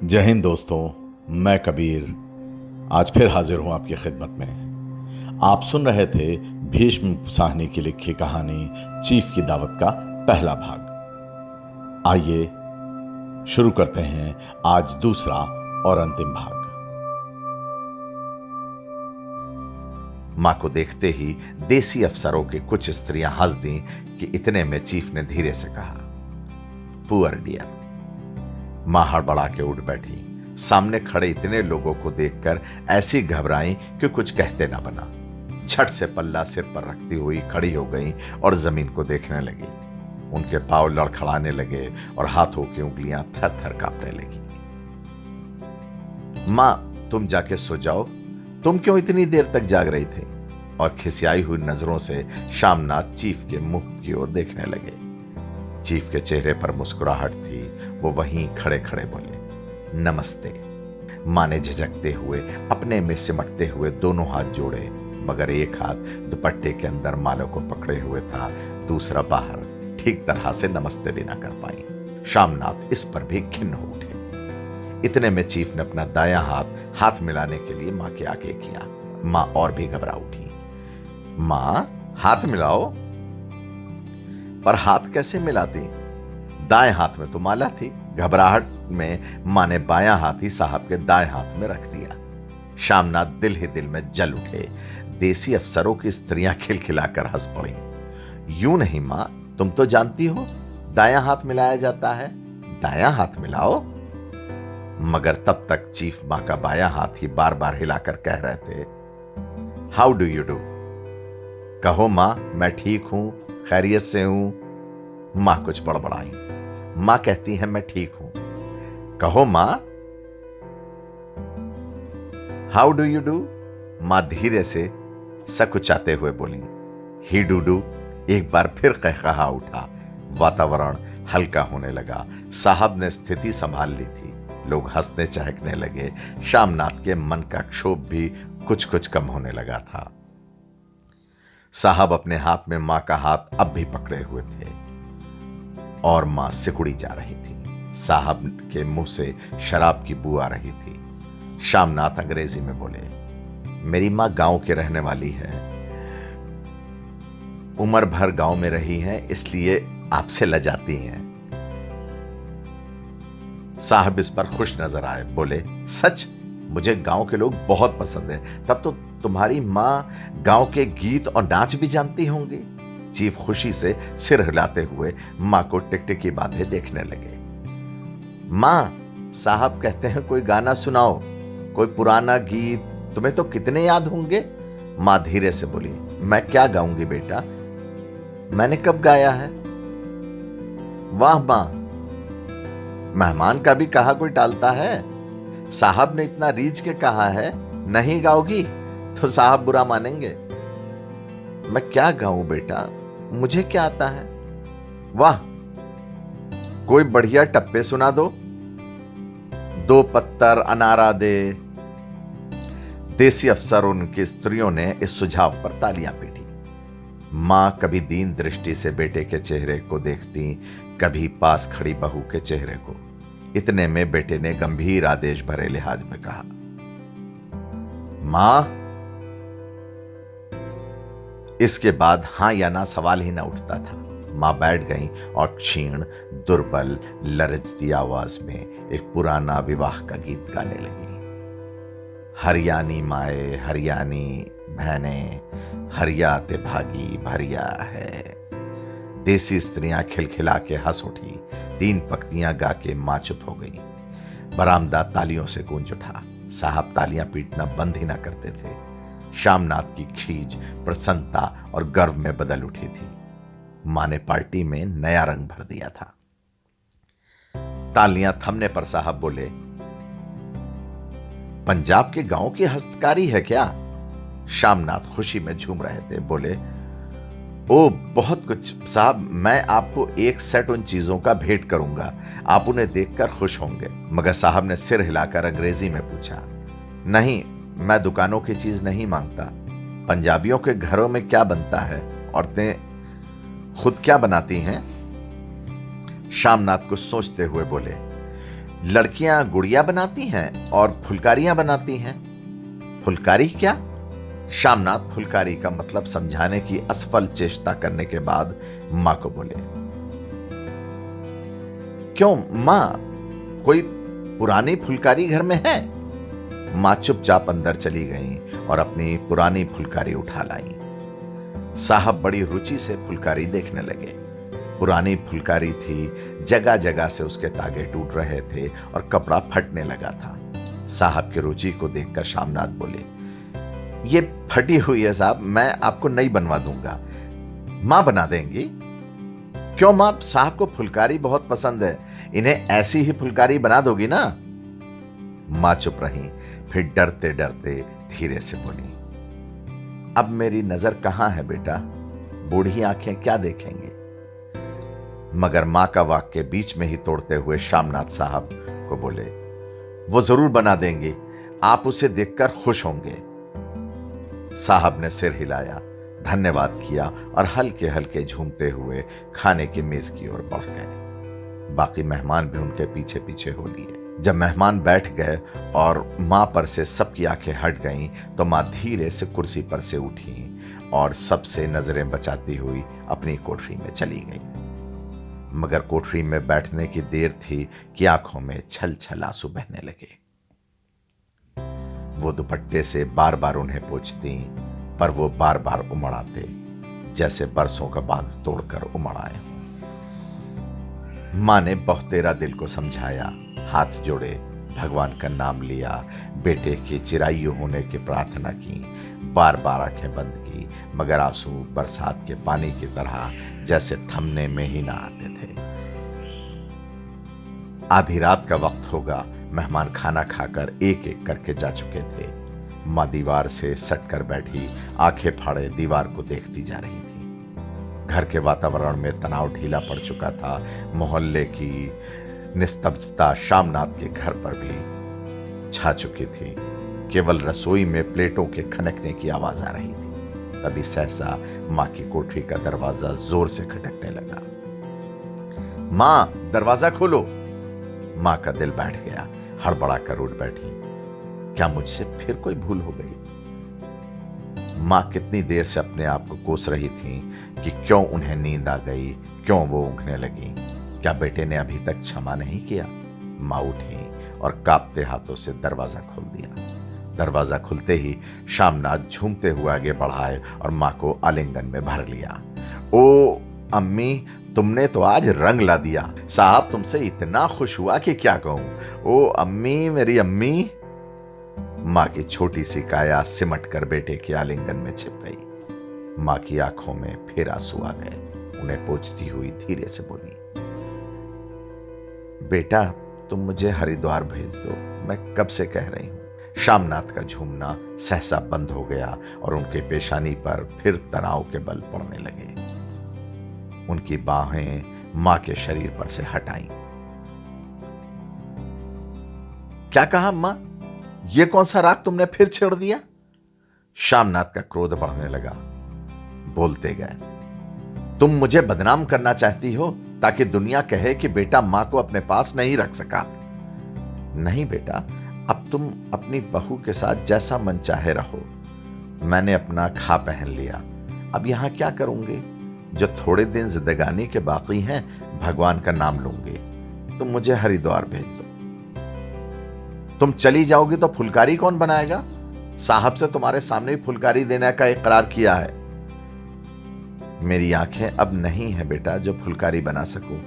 जय हिंद दोस्तों, मैं कबीर आज फिर हाजिर हूं आपकी खिदमत में। आप सुन रहे थे भीष्म साहनी की लिखी कहानी चीफ की दावत का पहला भाग। आइए शुरू करते हैं आज दूसरा और अंतिम भाग। मां को देखते ही देसी अफसरों की कुछ स्त्रियां हंस दी कि इतने में चीफ ने धीरे से कहा, पुअर डियर। मां हड़बड़ा के उठ बैठी। सामने खड़े इतने लोगों को देखकर ऐसी घबराई कि कुछ कहते ना बना। झट से पल्ला सिर पर रखती हुई खड़ी हो गई और जमीन को देखने लगी। उनके पांव लड़खड़ाने लगे और हाथों की उंगलियां थर थर कांपने लगी। मां, तुम जाके सो जाओ। तुम क्यों इतनी देर तक जाग रही थे? और खिसियाई हुई नजरों से शामनाथ चीफ के मुंह की ओर देखने लगे। चीफ के चेहरे पर मुस्कुराहट थी। वो वहीं खड़े खड़े बोले, नमस्ते। मां ने झिझकते हुए अपने में सिमटते हुए दोनों हाथ जोड़े, मगर एक हाथ दुपट्टे के अंदर मालों को पकड़े हुए था, दूसरा बाहर। ठीक तरह से नमस्ते भी ना कर पाई। शामनाथ इस पर भी खिन्न हो उठे। इतने में चीफ ने अपना दायां हाथ मिलाने के लिए मां के आगे किया। मां और भी घबरा उठी। मां, हाथ मिलाओ। पर हाथ कैसे मिलाती? दाएं हाथ में तो माला थी। घबराहट में मां ने बायां हाथ ही साहब के दाएं हाथ में रख दिया। शामनाथ दिल ही दिल में जल उठे। देसी अफसरों की स्त्रियां खिलखिलाकर हंस पड़ी। यूं नहीं मां, तुम तो जानती हो दायां हाथ मिलाया जाता है, दायां हाथ मिलाओ। मगर तब तक चीफ मां का बायां हाथ ही बार बार हिलाकर कह रहे थे, हाउ डू यू डू। कहो मां, मैं ठीक हूं, खैरियत से हूं। मां कुछ बड़बड़ाई। मां कहती है, मैं ठीक हूं। कहो मां। How do you do. मां धीरे से सकुचाते हुए बोली, ही डू डू। एक बार फिर कहकहा उठा। वातावरण हल्का होने लगा। साहब ने स्थिति संभाल ली थी। लोग हंसने चहकने लगे। शामनाथ के मन का क्षोभ भी कुछ कुछ कम होने लगा था। साहब अपने हाथ में मां का हाथ अब भी पकड़े हुए थे और मां सिकुड़ी जा रही थी। साहब के मुंह से शराब की बू आ रही थी। शामनाथ अंग्रेजी में बोले, मेरी मां गांव के रहने वाली है, उम्र भर गांव में रही है, इसलिए आपसे लजाती हैं। साहब इस पर खुश नजर आए। बोले, सच? मुझे गांव के लोग बहुत पसंद है। तब तो तुम्हारी मां गांव के गीत और नाच भी जानती होंगी। चीफ खुशी से सिर हिलाते हुए मां को टिकटिकी बांधे देखने लगे। मां, साहब कहते हैं कोई गाना सुनाओ, कोई पुराना गीत। तुम्हें तो कितने याद होंगे। मां धीरे से बोली, मैं क्या गाऊंगी बेटा, मैंने कब गाया है। वाह मां, मेहमान का भी कहा कोई टालता है। साहब ने इतना रीझ के कहा है, नहीं गाओगी तो साहब बुरा मानेंगे। मैं क्या गाऊं बेटा, मुझे क्या आता है। वाह, कोई बढ़िया टप्पे सुना दो, दो पत्तर अनारा दे। देसी अफसर उनकी स्त्रियों ने इस सुझाव पर तालियां पीटी। मां कभी दीन दृष्टि से बेटे के चेहरे को देखती, कभी पास खड़ी बहू के चेहरे को। इतने में बेटे ने गंभीर आदेश भरे लिहाज में कहा, मां। इसके बाद हां या ना सवाल ही ना उठता था। मां बैठ गई और क्षीण, दुर्बल, लरजती आवाज में एक पुराना विवाह का गीत गाने लगी। हरियाणी माए हरियाणी बहने, हरियाते भागी भरिया है। देसी स्त्रियां खिलखिला के हंस उठी। 3 पंक्तियां गा के मां चुप हो गई। बरामदा तालियों से गूंज उठा। साहब तालियां पीटना बंद ही ना करते थे। शामनाथ की खींच प्रसन्नता और गर्व में बदल उठी थी। मां ने पार्टी में नया रंग भर दिया था। तालियां थमने पर साहब बोले, पंजाब के गांव की हस्तकारी है क्या? शामनाथ खुशी में झूम रहे थे। बोले, ओ बहुत कुछ साहब, मैं आपको एक सेट उन चीजों का भेंट करूंगा, आप उन्हें देखकर खुश होंगे। मगर साहब ने सिर हिलाकर अंग्रेजी में पूछा, नहीं, मैं दुकानों की चीज नहीं मांगता। पंजाबियों के घरों में क्या बनता है, औरतें खुद क्या बनाती हैं? शामनाथ कुछ सोचते हुए बोले, लड़कियां गुड़िया बनाती हैं और फुलकारियां बनाती हैं। फुलकारी क्या? शामनाथ फुलकारी का मतलब समझाने की असफल चेष्टा करने के बाद मां को बोले, क्यों मां, कोई पुरानी फुलकारी घर में है? मां चुपचाप अंदर चली गई और अपनी पुरानी फुलकारी उठा लाई। साहब बड़ी रुचि से फुलकारी देखने लगे। पुरानी फुलकारी थी, जगह जगह से उसके तागे टूट रहे थे और कपड़ा फटने लगा था। साहब की रुचि को देखकर शामनाथ बोले, ये फटी हुई है साहब, मैं आपको नई बनवा दूंगा। मां बना देंगी? क्यों मां, साहब को फुलकारी बहुत पसंद है, इन्हें ऐसी ही फुलकारी बना दोगी ना? मां चुप रही, फिर डरते डरते धीरे से बोली, अब मेरी नजर कहां है बेटा, बूढ़ी आंखें क्या देखेंगे? मगर मां का वाक्य बीच में ही तोड़ते हुए शामनाथ साहब को बोले, वो जरूर बना देंगे, आप उसे देखकर खुश होंगे। साहब ने सिर हिलाया, धन्यवाद किया और हल्के हल्के झूमते हुए खाने की मेज की ओर बढ़ गए। बाकी मेहमान भी उनके पीछे पीछे हो लिए। जब मेहमान बैठ गए और मां पर से सबकी आंखें हट गईं, तो मां धीरे से कुर्सी पर से उठी और सबसे नजरें बचाती हुई अपनी कोठरी में चली गई। मगर कोठरी में बैठने की देर थी कि आंखों में छल छल आंसू बहने लगे। वो दुपट्टे से बार बार उन्हें पोंछती, पर वो बार बार उमड़ आते, जैसे बरसों का बांध तोड़कर उमड़ आए। मां ने बहुतेरा दिल को समझाया, हाथ जोड़े, भगवान का नाम लिया, बेटे के चिरायु होने की प्रार्थना की, बार बार आंखें बंद की, मगर आंसू बरसात के पानी की तरह जैसे थमने में ही ना आते थे। आधी रात का वक्त होगा, मेहमान खाना खाकर एक एक करके जा चुके थे। मां दीवार से सटकर बैठी, आंखें फाड़े दीवार को देखती जा रही थी। घर के वातावरण में तनाव ढीला पड़ चुका था। मोहल्ले की निस्तब्धता शामनाथ के घर पर भी छा चुकी थी। केवल रसोई में प्लेटों के खनकने की आवाज आ रही थी। तभी सहसा मां की कोठरी का दरवाजा जोर से खटकने लगा। मां, दरवाजा खोलो। मां का दिल बैठ गया, हड़बड़ा कर उठ बैठी। क्या मुझसे फिर कोई भूल हो गई? मां कितनी देर से अपने आप को कोस रही थी कि क्यों उन्हें नींद आ गई, क्यों वो ऊँघने लगी। क्या बेटे ने अभी तक क्षमा नहीं किया? मां उठी और कांपते हाथों से दरवाजा खोल दिया। दरवाजा खुलते ही शामनाथ झूमते हुए आगे बढ़ाए और मां को आलिंगन में भर लिया। ओ अम्मी, तुमने तो आज रंग ला दिया। साहब तुमसे इतना खुश हुआ कि क्या कहूं। ओ अम्मी, मेरी अम्मी। मां की छोटी सी काया सिमट कर बेटे के आलिंगन में छिप गई। मां की आंखों में फिर आंसू आ गए। उन्हें पोंछती हुई धीरे से बोली, बेटा तुम मुझे हरिद्वार भेज दो, मैं कब से कह रही हूं। शामनाथ का झूमना सहसा बंद हो गया और उनके पेशानी पर फिर तनाव के बल पड़ने लगे। उनकी बाहें मां के शरीर पर से हटाई। क्या कहा मां? यह कौन सा राग तुमने फिर छेड़ दिया? शामनाथ का क्रोध बढ़ने लगा। बोलते गए, तुम मुझे बदनाम करना चाहती हो ताकि दुनिया कहे कि बेटा मां को अपने पास नहीं रख सका। नहीं बेटा, अब तुम अपनी बहू के साथ जैसा मन चाहे रहो। मैंने अपना खा पहन लिया, अब यहां क्या करूंगी? जो थोड़े दिन जिंदगानी के बाकी हैं, भगवान का नाम लूंगी। तुम मुझे हरिद्वार भेज दो। तुम चली जाओगी तो फुलकारी कौन बनाएगा? साहब से तुम्हारे सामने ही फुलकारी देने का इकरार किया है। मेरी आंखें अब नहीं है बेटा जो फुलकारी बना सकूं।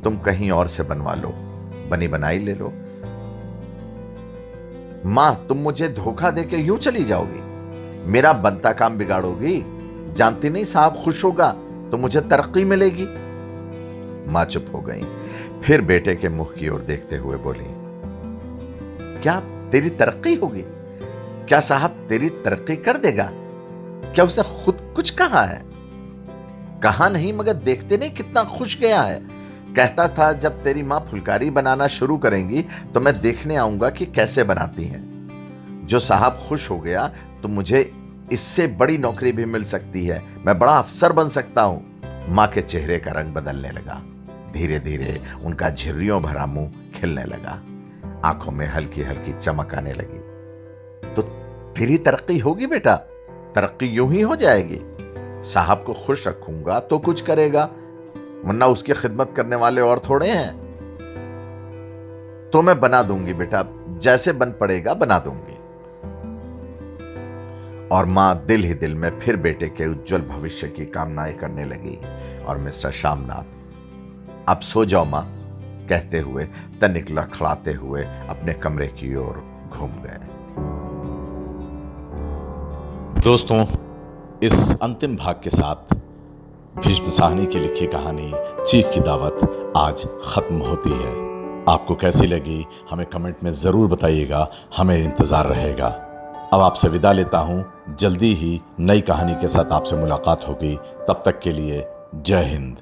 तुम कहीं और से बनवा लो, बनी बनाई ले लो। मां, तुम मुझे धोखा देके यूं चली जाओगी? मेरा बनता काम बिगाड़ोगी? जानती नहीं साहब खुश होगा तो मुझे तरक्की मिलेगी। मां चुप हो गई, फिर बेटे के मुख की ओर देखते हुए बोली, क्या तेरी तरक्की होगी? क्या साहब तेरी तरक्की कर देगा? क्या उसने खुद कुछ कहा है? कहा नहीं, मगर देखते नहीं कितना खुश गया है। कहता था जब तेरी मां फुलकारी बनाना शुरू करेंगी तो मैं देखने आऊंगा कि कैसे बनाती हैं। जो साहब खुश हो गया तो मुझे इससे बड़ी नौकरी भी मिल सकती है, मैं बड़ा अफसर बन सकता हूं। मां के चेहरे का रंग बदलने लगा। धीरे धीरे उनका झिर्रियों भरा मुंह खिलने लगा। आंखों में हल्की हल्की चमक आने लगी। तो तेरी तरक्की होगी बेटा, तरक्की यूं ही हो जाएगी। साहब को खुश रखूंगा तो कुछ करेगा, वरना उसकी खिदमत करने वाले और थोड़े हैं। तो मैं बना दूंगी बेटा, जैसे बन पड़ेगा बना दूंगी। और मां दिल ही दिल में फिर बेटे के उज्जवल भविष्य की कामनाएं करने लगी। और मिस्टर श्यामनाथ, अब सो जाओ मां, कहते हुए तनिक लड़खड़ाते हुए अपने कमरे की ओर घूम गए। दोस्तों, इस अंतिम भाग के साथ भीष्म साहनी की लिखी कहानी चीफ की दावत आज खत्म होती है। आपको कैसी लगी हमें कमेंट में जरूर बताइएगा, हमें इंतजार रहेगा। अब आपसे विदा लेता हूं, जल्दी ही नई कहानी के साथ आपसे मुलाकात होगी। तब तक के लिए जय हिंद।